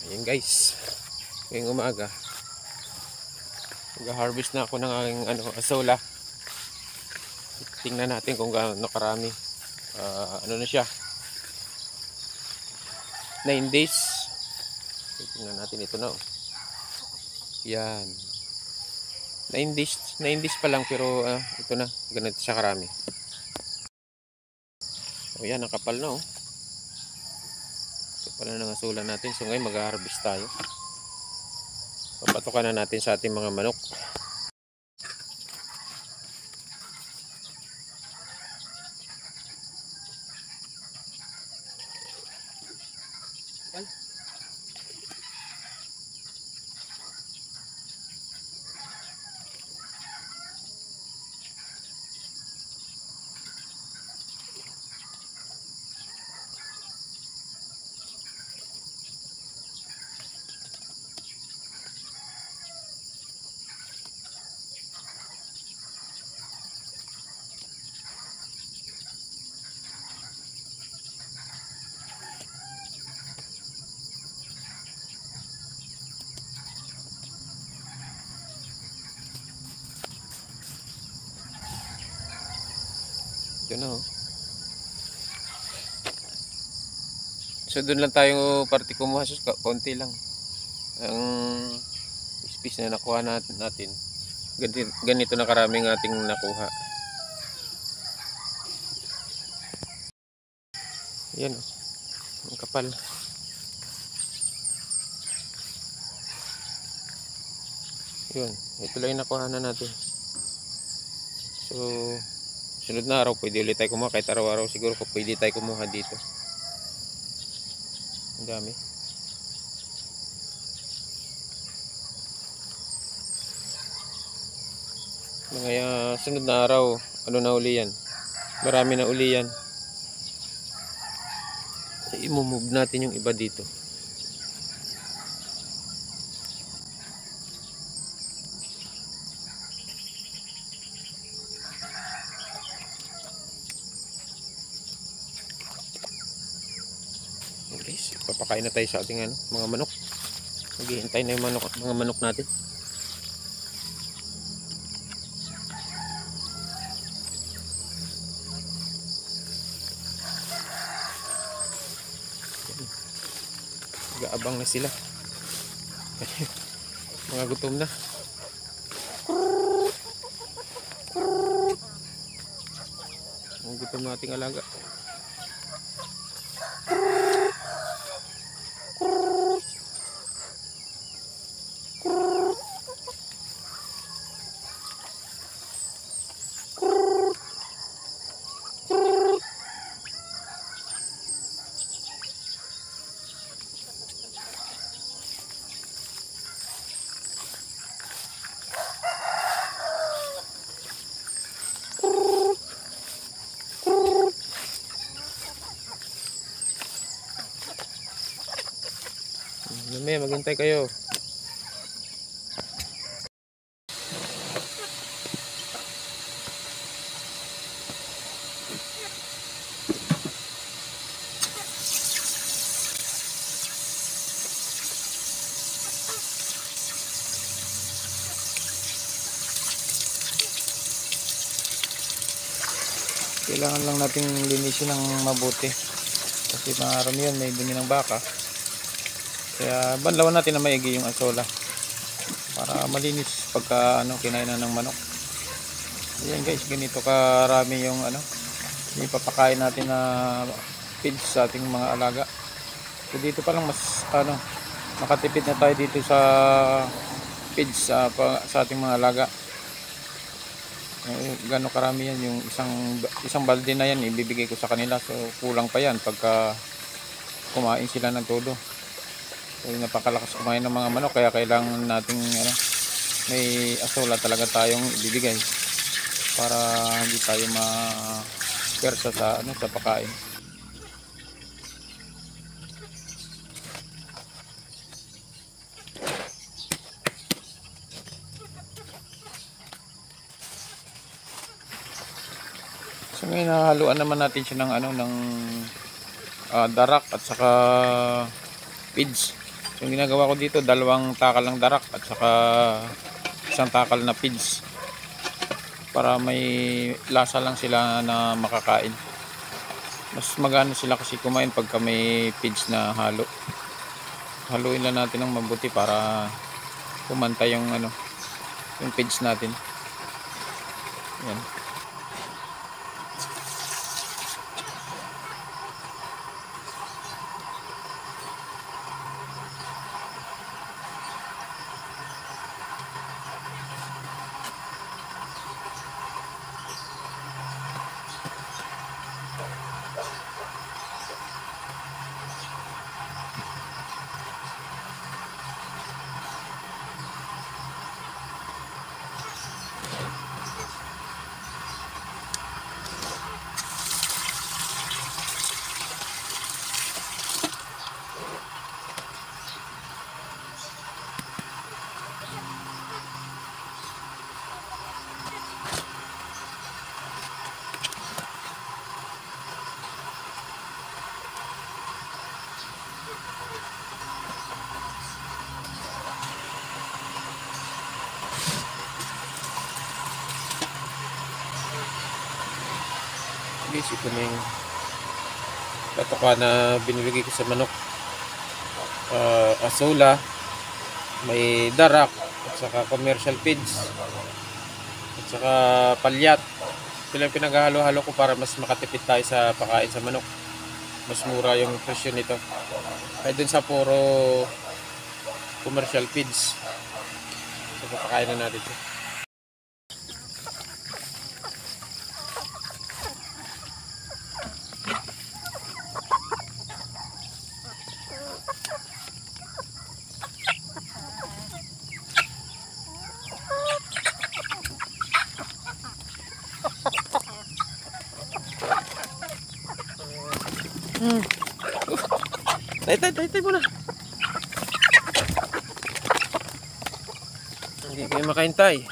Ayan guys, ngayong umaga mag-harvest na ako ng aking asola. Tingnan natin kung gaano karami. Ano na siya, 9 days. Tingnan natin ito na. Yan, 9 days pa lang, pero ito na, ganito siya karami. O yan, nakapal na. Ito pala ng asola natin. So ngayon mag-harvest tayo. Papatukan na natin sa ating mga manok. Ito na. So doon lang tayo party kumuha, konti lang ang space na nakuha natin. Ganito na karaming ating nakuha. Yan, ang kapal. Yun, ito lang yung nakuha na natin. So sunod na araw pwede ulit tayo kumuha, kahit araw-araw siguro ko pwede tayo kumuha dito. Ang dami. Kaya sunod na araw, ano na uli yan, marami na uli yan. I-move natin yung iba dito. Guys, papakain na tayo sa ating mga manok. Maghihintay na yung mga manok natin. Nag-aabang na sila. Mga gutom na. Mga gutom na ating alaga. May maghintay kayo. Kailangan lang nating linisin ng mabuti kasi marami yun, may dumi ng baka. Kaya banlawan natin na maigi yung asola para malinis pagka kinain na ng manok. Ayan guys, ganito karami yung ipapakain natin na feeds sa ating mga alaga. So dito pa lang mas makatipid na tayo dito sa feeds sa ating mga alaga. Gano'ng karami yan, yung isang balde na yan ibibigay ko sa kanila, so kulang pa yan pagka kumain sila ng todo. So napakalakas kumain ng mga manok, kaya kailangan nating may asola talaga tayong ibibigay para hindi tayo ma-persa sa pagkain. So ngayon haluan naman natin siya ng darak at saka feeds. So Yung ginagawa ko dito, 2 takal ng darak at saka 1 takal na feeds. Para may lasa lang sila na makakain. Mas magano sila kasi kumain pagka may feeds na halo. Haluin lang natin ng mabuti para kumanta yung yung feeds natin. Yan. Guys, ito na yung patoka na binibigay ko sa manok. Asola, may darak, at saka commercial feeds, at saka palyat. Ito lang pinaghahalo-halo ko para mas makatipid tayo sa pakain sa manok. Mas mura yung presyo nito ay dun sa puro commercial feeds. So papakain na natin ito. Tay muna. Hindi kayo makaintay.